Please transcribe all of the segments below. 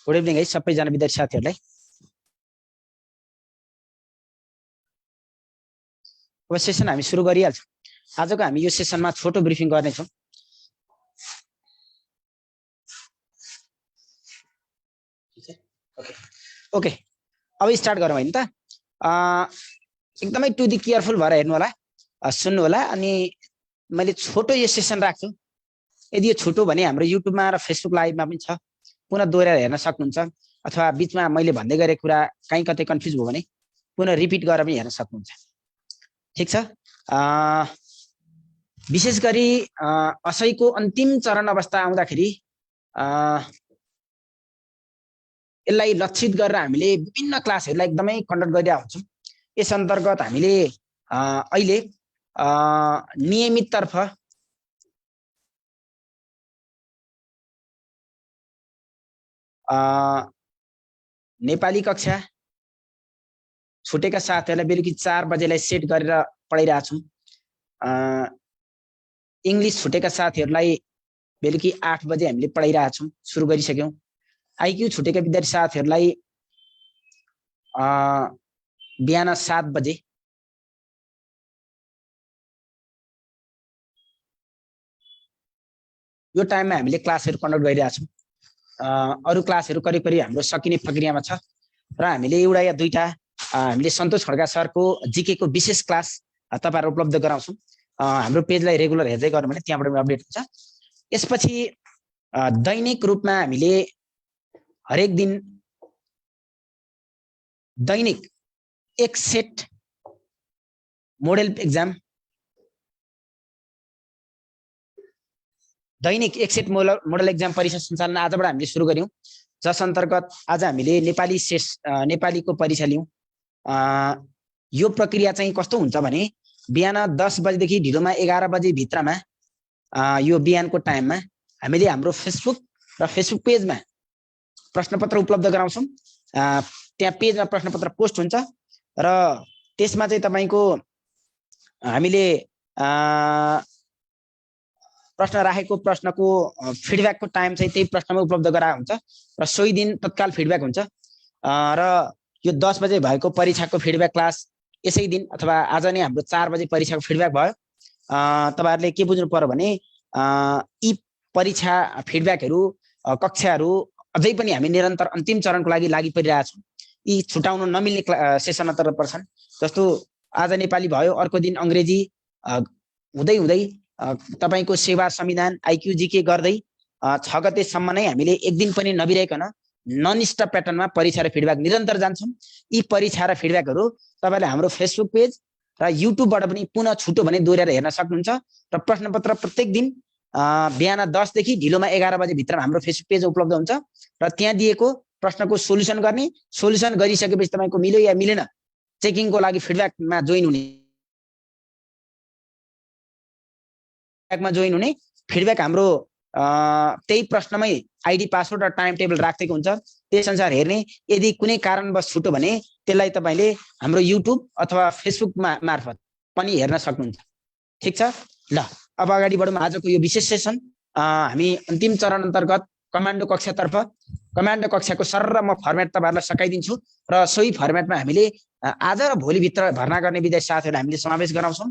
Good evening है सबैजना विद्यार्थी साथीहरूलाई। अब सेसन हामी सुरु गरिहाल्छौँ। आजको हामी यो सेसनमा छोटो ब्रिफिङ गर्नेछौँ। ओके अब स्टार्ट गरौँ हैन त। एकदमै टु दी केयरफुल भएर हेर्नु होला, सुन्नु होला। अनि मैले छोटो यो सेसन राख्छु। यदि यो छोटो भने हाम्रो युट्युबमा र फेसबुक लाइभमा पनि छ, पुनः दोहोऱ्याएर हेर्न सक्नुहुन्छ। अथवा बीचमा मैले भन्दै गरेको कुरा कहीँ कतै कन्फ्युज भयो भने पुनः रिपिट गरेर पनि हेर्न सक्नुहुन्छ। ठीक छ। विशेष गरी असैको अन्तिम चरण अवस्था आउँदाखेरि यसलाई लक्षित गरेर हामीले विभिन्न क्लासहरूलाई एकदमै कन्डक्ट गरिरहेका हुन्छौँ। यस अन्तर्गत हामीले अहिले नियमिततर्फ नेपाली कक्षा छुटेका साथीहरूलाई बेलुकी 4 बजेलाई सेट गरेर पढाइरहेका छौँ। इङ्ग्लिस छुटेका साथीहरूलाई बेलुकी 8 बजे हामीले पढाइरहेका छौँ, सुरु गरिसक्यौँ। आइक्यू छुटेका विद्यार्थी साथीहरूलाई बिहान 7 बजे, यो टाइममा हामीले क्लासहरू कन्डक्ट गरिरहेका छौँ। अरू क्लासहरू करिब करिब हाम्रो सकिने प्रक्रियामा छ र हामीले एउटा या दुईटा हामीले सन्तोष खड्का सरको जीके को विशेष क्लास तपाईहरु उपलब्ध गराउँछौँ। हाम्रो पेजलाई रेगुलर हेर्दै गर्नु भने त्यहाँबाट पनि अपडेट हुन्छ। यसपछि दैनिक रूपमा हामीले हरेक दिन दैनिक एक सेट मोडल एक्जाम, दैनिक एक सेट मोडल एक्जाम परीक्षा सञ्चालन आजबाट हामीले सुरु गर्यौं, जस अन्तर्गत आज हामीले नेपालीको परीक्षा लियौं। यो प्रक्रिया चाहिँ कस्तो हुन्छ भने बिहान 10 बजेदेखि ढिलोमा 11 बजे भित्रमा यो बिहानको टाइममा हामीले हाम्रो फेसबुक र फेसबुक पेजमा प्रश्नपत्र उपलब्ध गराउँछौं। त्यहाँ पेजमा प्रश्नपत्र पोस्ट हुन्छ र त्यसमा चाहिँ तपाईको हामीले प्रश्न राखेको प्रश्नको फिडब्याकको टाइम चाहिँ त्यही प्रश्नमा उपलब्ध गराएको हुन्छ र सोही दिन तत्काल फिडब्याक हुन्छ। र यो 10 बजे भएको परीक्षाको फिडब्याक क्लास यसै दिन अथवा आज नै हाम्रो 4 बजे परीक्षाको फिडब्याक भयो। तपाईहरुले के बुझ्नु पर्यो भने यी परीक्षा फिडब्याकहरु कक्षाहरु अझै पनि हामी निरन्तर अन्तिम चरणको लागि परिरहेका छौं। यी छुटाउन नमिल्ने सेसन अन्तर्गत पर्छन्। जस्तो आज नेपाली भयो, अर्को दिन अंग्रेजी हुँदै हुँदै तपाईको सेवा संविधान आइक्यू जीके गर्दै 6 गतेसम्म नै हामीले एक दिन पनि नबिराइकन नन स्टप प्याटर्नमा परीक्षा र फिडब्याक निरन्तर जान्छौं। यी परीक्षा र फिडब्याकहरु तपाईले हाम्रो फेसबुक पेज र युट्युबबाट पनि पुनः छुटो भने दोहोर्याएर हेर्न सक्नुहुन्छ। र प्रश्नपत्र प्रत्येक दिन बिहान 10 देखि ढिलोमा 11 बजे भित्रमा हाम्रो फेसबुक पेज उपलब्ध हुन्छ र त्यहाँ दिएको प्रश्नको सोलुसन गर्ने, सोलुसन गरिसकेपछि तपाईको मिल्यो या मिलेन चेकिङको लागि फिडब्याकमा जोइन हुने फिडब्याक हाम्रो त्यही प्रश्नमै आइडी पासवर्ड र टाइम टेबल राखेको हुन्छ। त्यसअनुसार हेर्ने, यदि कुनै कारणवश छुट्यो भने त्यसलाई तपाईले हाम्रो युट्युब अथवा फेसबुक मार्फत पनि हेर्न सक्नुहुन्छ। ठीक छ। ल अब अगाडि बढौँ। आजको यो विशेष सेसन हामी अन्तिम चरण अन्तर्गत कमान्डो कक्षातर्फ, कमान्डो कक्षाको सरर म फर्मेट तपाईहरुलाई सकाइदिन्छु र सोही फर्मेटमा हामीले आज र भोलि भित्र भर्ना गर्ने विद्यार्थी साथीहरुलाई हामीले समावेश गराउँछौं।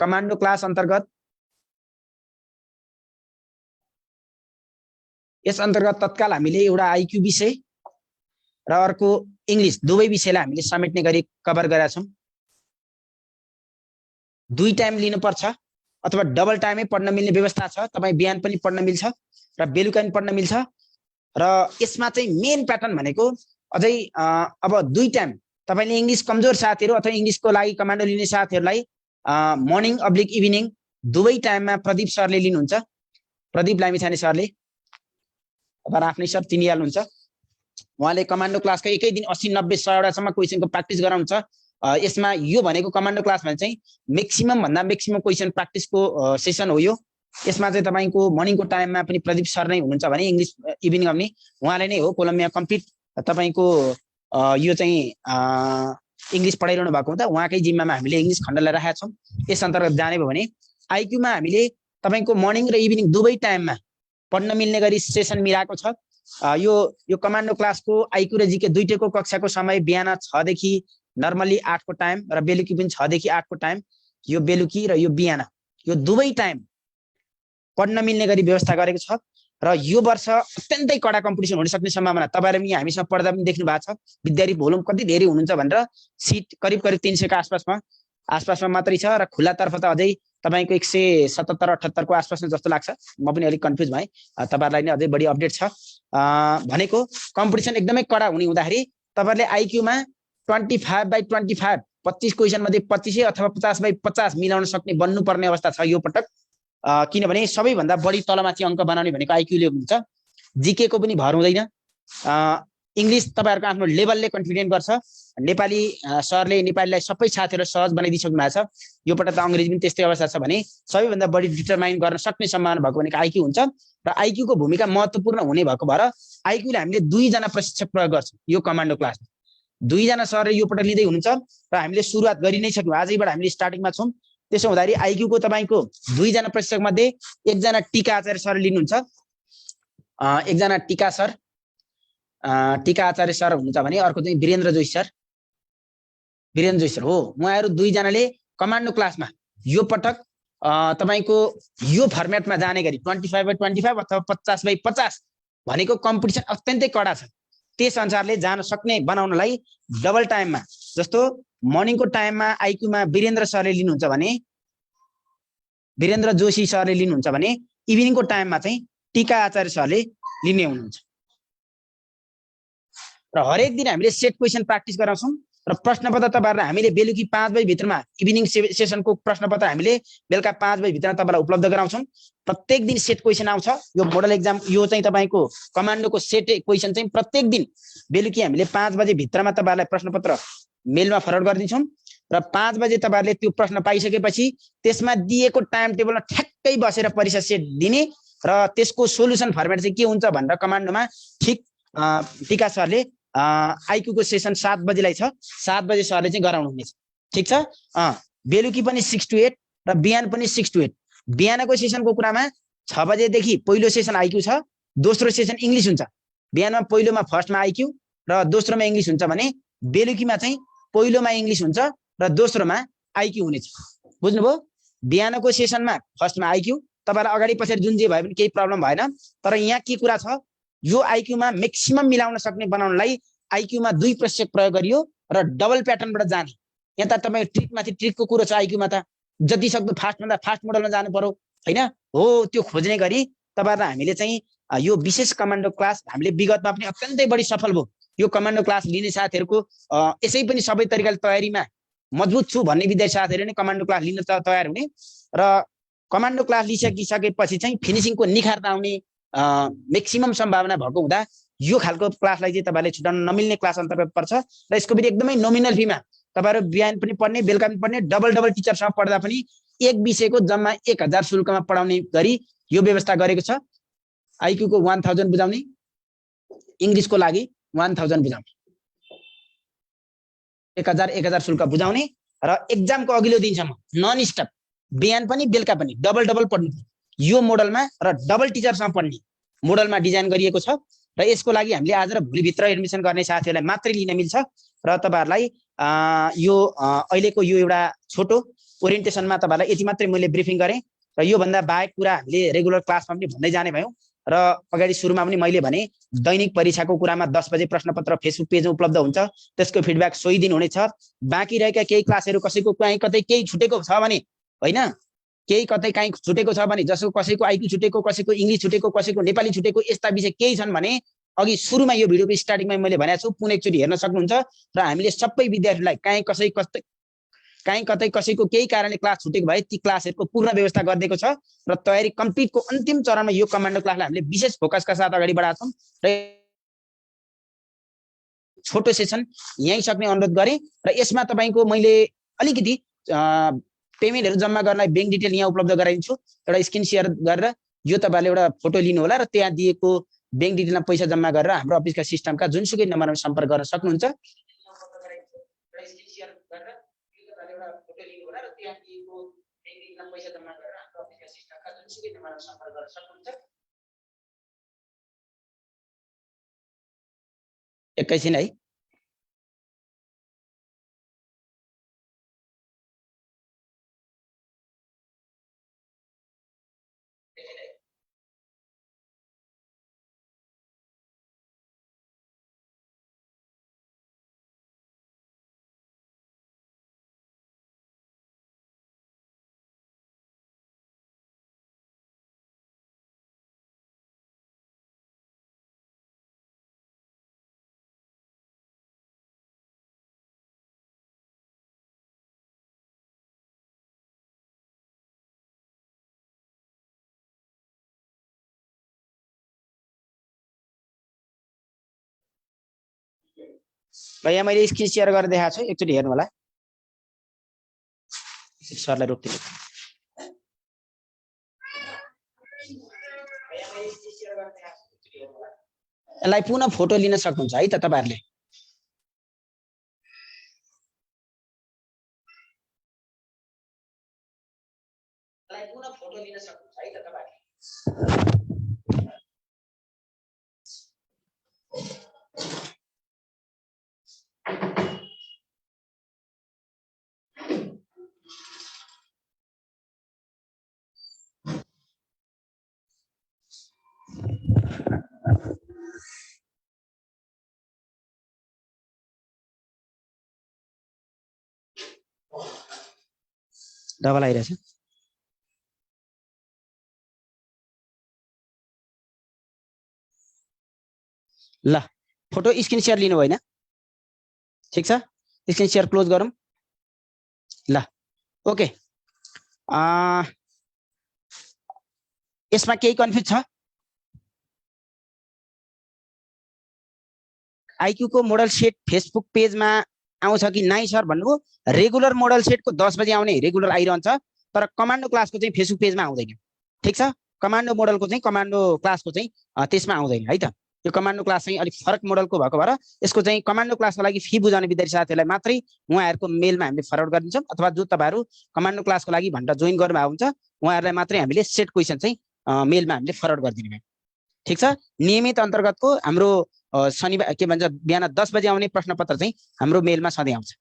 कमान्डो क्लास अन्तर्गत यस अन्तर्गत तत्काल हामीले एउटा आइक्यू विषय र अर्को इंग्लिश दुवै विषयलाई हामीले समेट्ने गरी कभर गरेका छौं। दुई टाइम लिनुपर्छ अथवा डबल टाइमै पढ्न मिल्ने व्यवस्था छ। तपाई बिहान पनि पढ्न मिल्छ र बेलुका पनि पढ्न मिल्छ। र यसमा चाहिँ मेन प्याटर्न भनेको अझै अब दुई टाइम तपाईले इंग्लिश कमजोर साथीहरु अथवा इंग्लिशको लागि कमान्डो लिने साथीहरुलाई मर्निङ अब्लिक इभिनिङ दुवै टाइममा प्रदीप सरले लिनुहुन्छ। प्रदीप लामिछाने सरले तपाईहरु आफ्नै सर चिनिहाल्नुहुन्छ। उहाँले कमान्डो क्लासको एकै दिन 80 90 100 वटासम्म क्वेशनको प्र्याक्टिस गराउँछ। यसमा यो भनेको कमान्डो क्लास भने चाहिँ मैक्सिमम भन्दा मैक्सिमम क्वेशन प्र्याक्टिसको सेसन हो। यो यसमा चाहिँ तपाईको मर्निङको टाइममा पनि प्रदीप सर नै हुनुहुन्छ भने इंग्लिश इभिनिङ पनि उहाँले नै हो कोलम्बिया कम्प्लिट तपाईको यो चाहिँ इंग्लिश पढाइरहनु भएको हुन्छ। उहाँकै जिम्मामा हामीले इंग्लिश खण्डलाई राखेका छौं। यस अन्तर्गत जाने भयो भने आइक्यूमा हामीले तपाईको मर्निङ र इभिनिङ दुवै टाइममा पढ्न मिल्ने गरी सेसन मिलाएको छ। यो कमान्डो क्लासको आइक्यू र जीके दुईटैको कक्षाको समय बिहान 6 देखि नर्मली 8 को टाइम र बेलुकी पनि 6 देखि 8 को टाइम। यो बेलुकी र यो बिहान यो दुवै टाइम पढ्न मिल्ने गरी व्यवस्था गरेको छ र यो वर्ष अत्यन्तै कडा कम्पिटिसन हुन सक्ने सम्भावना तपाईहरु पनि हामीसँग पढ्दा पनि देख्नु भएको छ। विद्यार्थी भोल्युम कति धेरै हुनुहुन्छ भनेर सिट करिब 300 को आसपासमा मात्रै छ र खुलातर्फ त अझै तपाईको 177-78 को आसपासमा जस्तो लाग्छ। म पनि अलिक कन्फ्युज भएँ, तपाईहरुलाई नै अझै बढी अपडेट छ। भनेको कम्पिटिसन एकदमै कडा हुने हुँदाखेरि तपाईहरुले आइक्यूमा 25/25 25 क्वेशन मध्ये 25 अथवा 50/50 मिलाउन सक्ने बन्नुपर्ने अवस्था छ यो पटक। किनभने सबैभन्दा बढी तलमाथि अङ्क बनाउने भनेको आइक्यूले हुन्छ। जीके को पनि भर हुँदैन। इंग्लिश तपाईहरुको आफ्नो लेभलले कन्फिडेन्ट गर्छ। नेपाली सरले नेपालीलाई सबै साथीहरु सहज बनाइदिसक्नु भएको छ। यो पटक त अंग्रेजी पनि त्यस्तै अवस्था छ भने सबैभन्दा बढी डिटरमाइन गर्न सक्ने सम्भावना भएको भनेको आइक्यू हुन्छ र आइक्यू को भूमिका महत्त्वपूर्ण हुने भएको भएर आइक्यूले हामीले 2 जना प्रशिक्षक प्रयोग गर्छौं यो कमान्डो क्लासमा। 2 जना सरले यो पटक लिँदै हुनुहुन्छ र हामीले सुरुवात गरि नै सक्यौं। आजैबाट हामीले स्टार्टिङमा छौं। त्यसो हुँदाखेरि आइक्यू को तपाईको 2 जना प्रशिक्षक मध्ये एकजना टीका आचार्य सर लिनुहुन्छ। एकजना टीका आचार्य सर हुनुहुन्छ भने अर्को चाहिँ वीरेन्द्र जोशी सर हो। उहाँहरु 2 जनाले कमान्डो क्लासमा यो पटक तपाईको यो फर्मेटमा जाने गरी 25/25 अथवा 50/50 भनेको कम्पिटिसन अत्यन्तै कडा छ। त्यस अनुसारले जान सक्ने बनाउनलाई डबल टाइममा जस्तो मर्निङको टाइममा आइक्यूमा वीरेन्द्र सरले लिनुहुन्छ भने वीरेन्द्र जोशी सरले लिनुहुन्छ भने इभिनिङको टाइममा चाहिँ टीका आचार्य सरले लिने हुनुहुन्छ। र हरेक दिन हामीले सेट क्वेशन प्र्याक्टिस गराउँछौं र प्रश्नपत्र तपाईहरुलाई हामीले बेलुकी 5 बजे भित्रमा इभिनिङ सेसनको प्रश्नपत्र हामीले बेलुका 5 बजे भित्रमा तपाईहरुलाई उपलब्ध गराउँछौं। प्रत्येक दिन सेट क्वेशन आउँछ। यो मोडल एक्जाम यो चाहिँ तपाईको कमान्डोको सेट क्वेशन चाहिँ प्रत्येक दिन बेलुकी हामीले 5 बजे भित्रमा तपाईहरुलाई प्रश्नपत्र मेलमा फरवर्ड गरिदिन्छौं र 5 बजे तपाईहरुले त्यो प्रश्न पाइसकेपछि त्यसमा दिएको टाइम टेबलमा ठ्याक्कै बसेर परीक्षा सेट दिने र त्यसको सोलुसन फर्मेट चाहिँ के हुन्छ भनेर कमान्डोमा ठिक टीका सरले आइक्यू को सेसन 7 बजेलाई छ। 7 बजे सरले चाहिँ गराउनु हुनेछ। ठीक छ। बेलुकी पनि 6 to 8 र बिहान पनि 6 to 8। बिहानको सेसनको कुरामा 6 बजेदेखि पहिलो सेसन आइक्यू छ, दोस्रो सेसन इंग्लिश हुन्छ। बिहानमा पहिलोमा फर्स्टमा आइक्यू र दोस्रोमा इंग्लिश हुन्छ भने बेलुकीमा चाहिँ पहिलोमा इंग्लिश हुन्छ र दोस्रोमा आइक्यू हुनेछ। बुझ्नुभयो? बिहानको सेसनमा फर्स्टमा आइक्यू तपाईहरुलाई अगाडि पछाडी जुन जे भए पनि केही प्रब्लम भएन। तर यहाँ के कुरा छ यो आइक्यूमा म्याक्सिमम मिलाउन सक्ने बनाउनलाई आइक्यूमा 2 प्रशिक्षक प्रयोग गरियो र डबल प्याटर्नबाट जाने। यहाँ त तपाईको ट्रिकमाथि ट्रिकको कुरो छ। आइक्यूमा त जति सक्दो फास्ट भन्दा फास्ट मोडलमा जानु पर्यो हैन हो। त्यो खोज्ने गरी तपाईहरुलाई हामीले चाहिँ यो विशेष कमान्डो क्लास हामीले विगतमा पनि अत्यन्तै बढी सफल भयो। यो कमान्डो क्लास लिने साथीहरुको यसै पनि सबै तरिकाले तयारीमा मजबुत छु भन्ने विद्यार्थी साथीहरुले नै कमान्डो क्लास लिन तयार हुने र कमान्डो क्लास लिइसकेपछि चाहिँ फिनिशिङको निखार आउने मैक्सिमम सम्भावना भएको हुँदा यो खालको क्लासलाई चाहिँ तपाईहरुले छुटाउन नमिल्ने क्लास अन्तर्गत पर्छ र यसको पनि एकदमै नोमिनल फीमा तपाईहरु बिहान पनि पढ्ने बेलुका पनि पढ्ने डबल टिचरसँग पढ्दा पनि एक विषयको जम्मा 1000 शुल्कमा पढाउने गरी यो व्यवस्था गरेको छ। आइक्यू को 1000 बुझाउने, इंग्लिश को लागि 1000 बुझाउने, 1000 शुल्क बुझाउने र एक्जामको अघिल्लो दिनसम्म नन स्टप बिहान पनि बेलुका पनि डबल पढ्नु। यो मोडलमा र डबल टिचरसँग पढ्ने मोडलमा डिजाइन गरिएको छ र यसको लागि हामीले आज र भोलि भित्र एडमिसन गर्ने साथीहरुलाई मात्रै लिन मिल्छ र तपाईहरुलाई यो अहिलेको यो एउटा छोटो ओरिएन्टेसनमा तपाईहरुलाई यति मात्रै मैले ब्रिफिङ गरे र यो भन्दा बाहेक कुरा हामीले रेगुलर क्लासमा पनि भन्दै जाने भयौं र अगाडि सुरुमा पनि मैले भने दैनिक परीक्षाको कुरामा 10 बजे प्रश्नपत्र फेसबुक पेजमा उपलब्ध हुन्छ। त्यसको फिडब्याक सोही दिन हुनेछ। बाँकी रहेका केही क्लासहरु कसैको कहीँ कतै केही छुटेको छ भने हैन केही कतै काहीँ छुटेको छ भने जसको कसैको आइक्यू छुटेको, कसैको इंग्लिश छुटेको, कसैको नेपाली छुटेको यस्ता विषय केही छन् भने अघि सुरुमा यो भिडियोको स्टार्टिङमा मैले भनेको छु पुनः एकचोटी हेर्न सक्नुहुन्छ र हामीले सबै विद्यार्थीलाई काहीँ कतै कसैको केही कारणले क्लास छुटेको भए ती क्लासहरुको पूर्ण व्यवस्था गरिदिएको छ र तयारी कम्प्लिटको अन्तिम चरणमा यो कमान्डो क्लासलाई हामीले विशेष फोकसका साथ अगाडि बढाउँछौं र छोटो सेसन यही सक्ने अनुरोध गरे र यसमा तपाईको मैले अलिकति पेमेन्टहरु जम्मा गर्नलाई बैंक डिटेल यहाँ उपलब्ध गराइदिन्छु। एउटा स्क्रिन शेयर गरेर यो तपाईहरुले एउटा फोटो लिनु होला र त्यहाँ दिएको बैंक डिटेलमा पैसा जम्मा गरेर हाम्रो अफिसका सिस्टमका जुनसुकै नम्बरमा सम्पर्क गर्न सक्नुहुन्छ। पैसा जम्मा गरेर हाम्रो अफिसका सिस्टमका जुनसुकै नम्बरमा सम्पर्क गर्न सक्नुहुन्छ। एकैछिन है। भैया मैले स्क्रिन शेयर गरेर देखाएको छु, एकचोटि हेर्नु होला। सरलाई रोक्दिनु। यसलाई पुनः फोटो लिन सक्नुहुन्छ है त तपाईहरुले। यसलाई पुनः फोटो लिन सक्नुहुन्छ है त तपाईहरुले। डबल आइरहेछ। ल फोटो स्क्रिन शेयर लिनु भएन, ठीक छ। स्क्रिन शेयर क्लोज गरौँ। ल ओके, यसमा केही कन्फ्युज छ? आईक्यू को मोडल सेट फेसबुक पेजमा आउँछ कि नाइ सर भन्नुभयो। रेगुलर मोडल सेटको 10 बजे आउने रेगुलर आइरहन्छ, तर कमान्डो क्लासको चाहिँ फेसबुक पेजमा आउँदैन, ठीक छ। कमान्डो मोडलको चाहिँ कमान्डो क्लासको चाहिँ त्यसमा आउँदैन है त। यो कमान्डो क्लास चाहिँ अलिक फरक मोडलको भएको भएर यसको चाहिँ कमान्डो क्लासको लागि फी बुझाउने विद्यार्थी साथीहरूलाई मात्रै उहाँहरूको मेलमा हामीले फरवर्ड गरिदिन्छौँ, अथवा जो तपाईहरु कमान्डो क्लासको लागि भनेर जोइन गर्नुभएको हुन्छ उहाँहरूलाई मात्रै हामीले सेट क्वेसन चाहिँ मेलमा हामीले फरवर्ड गरिदिने, ठीक छ। नियमित अन्तर्गतको हाम्रो शनिबार के भन्छ बिहान 10 बजे आउने प्रश्नपत्र चाहिँ हाम्रो मेलमा सधैँ आउँछ।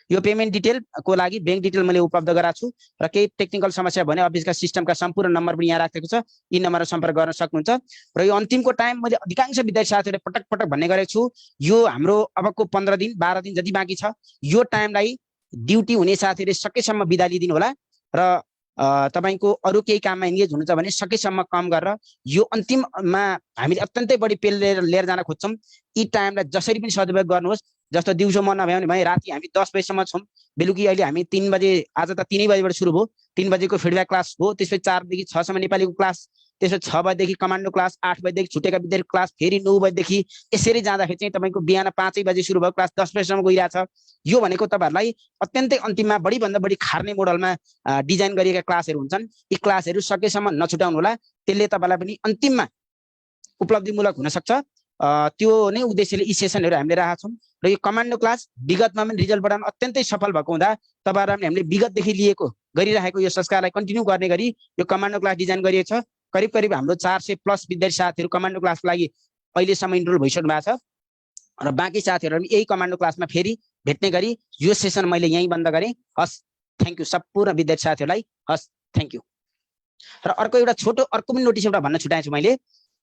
यो पेमेन्ट डिटेलको लागि बैंक डिटेल मैले उपलब्ध गराएको छु र केही टेक्निकल समस्या भने अफिसका सिस्टमका सम्पूर्ण नम्बर पनि यहाँ राखेको छ, यी नम्बरमा सम्पर्क गर्न सक्नुहुन्छ। र यो अन्तिमको टाइम मैले अधिकांश विद्यार्थी साथीहरूले पटक पटक भन्ने गरेको छु, यो हाम्रो अबको 15 दिन 12 दिन जति बाँकी छ यो टाइमलाई ड्युटी हुने साथीहरूले सकेसम्म बिदा लिदिनु होला र तपाईको अरु केही काममा एंगेज हुनुहुन्छ भने सकेसम्म कम गरेर यो अन्तिममा हामीले अत्यन्तै बढी पेल लिएर जान खोज्छौं। यी टाइमलाई जसरी पनि सदुपयोग गर्नुहोस्। जस्तो दिउँसो म नभ्याउने भए राति हामी 10 बजेसम्म छौं, बेलुकी अहिले हामी 3 बजे, आज त 3 बजेबाट सुरु भयो, 3 बजेको फिडब्याक क्लास हो, त्यसपछि 4 देखि 6 सम्म नेपालीको क्लास, त्यसपछि 6 बजेदेखि कमान्डो क्लास, 8 बजेदेखि छुटेका विद्यार्थी क्लास, फेरि 9 बजेदेखि यसरी जाँदाखेरि चाहिँ तपाईको बिहान 5 बजे सुरु भयो क्लास 10 बजेसम्म गइरहेछ। यो भनेको तपाईहरुलाई अत्यन्तै अन्तिममा बढी भन्दा बढी खार्ने मोडलमा डिजाइन गरिएका क्लासहरु हुन्छन्। यी क्लासहरु सकेसम्म नछुटाउनु होला, त्यसले तपाईलाई पनि अन्तिममा उपलब्धिमूलक हुन सक्छ। त्यो नै उद्देश्यले यी सेसनहरु हामीले राखेका छौं र यो कमान्डो क्लास विगतमा पनि रिजल्ट बढाउन अत्यन्तै सफल भएको हुँदा तपाईहरुले हामीले विगतदेखि लिएको गरिरहेको यो संस्कारलाई कन्टिन्यू गर्ने गरी यो कमान्डो क्लास डिजाइन गरिएको छ। करिब करिब हाम्रो 400 प्लस विद्यार्थी साथीहरु कमान्डो क्लासको लागि अहिलेसम्म इनरोल भइसक्नु भएको छ र बाँकी साथीहरु पनि यही कमान्डो क्लासमा फेरि भेट्ने गरी यो सेसन मैले यही बन्द गरे। हस्, थ्यांक यू सम्पूर्ण विद्यार्थी साथीहरुलाई। हस्, थ्यांक यू। र अर्को एउटा छोटो अर्को पनि नोटिस एउटा भन्न छुटाएछु मैले,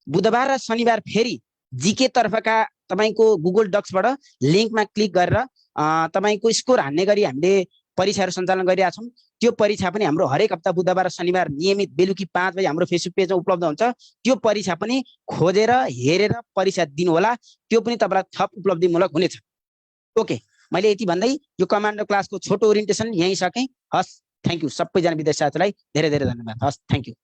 बुधबार र शनिबार फेरि जीके तर्फका तपाईको गुगल डक्सबाट लिंकमा क्लिक गरेर तपाईको स्कोर हान्ने गरी हामीले परीक्षाहरु सञ्चालन गरिरहेका छौं। त्यो परीक्षा पनि हाम्रो हरेक हप्ता बुधबार र शनिबार नियमित बेलुकी 5 बजे हाम्रो फेसबुक पेजमा उपलब्ध हुन्छ। त्यो परीक्षा पनि खोजेर हेरेर परीक्षा दिनु होला, त्यो पनि तपाईलाई थप उपलब्धिमूलक हुनेछ। ओके, मैले यति भन्दै यो कमान्डो क्लासको छोटो ओरिएन्टेसन यही सके। हस्, थ्यांक यू सबैजना विद्यार्थी साथीहरुलाई धेरै धेरै धन्यवाद। हस्, थ्यांक यू।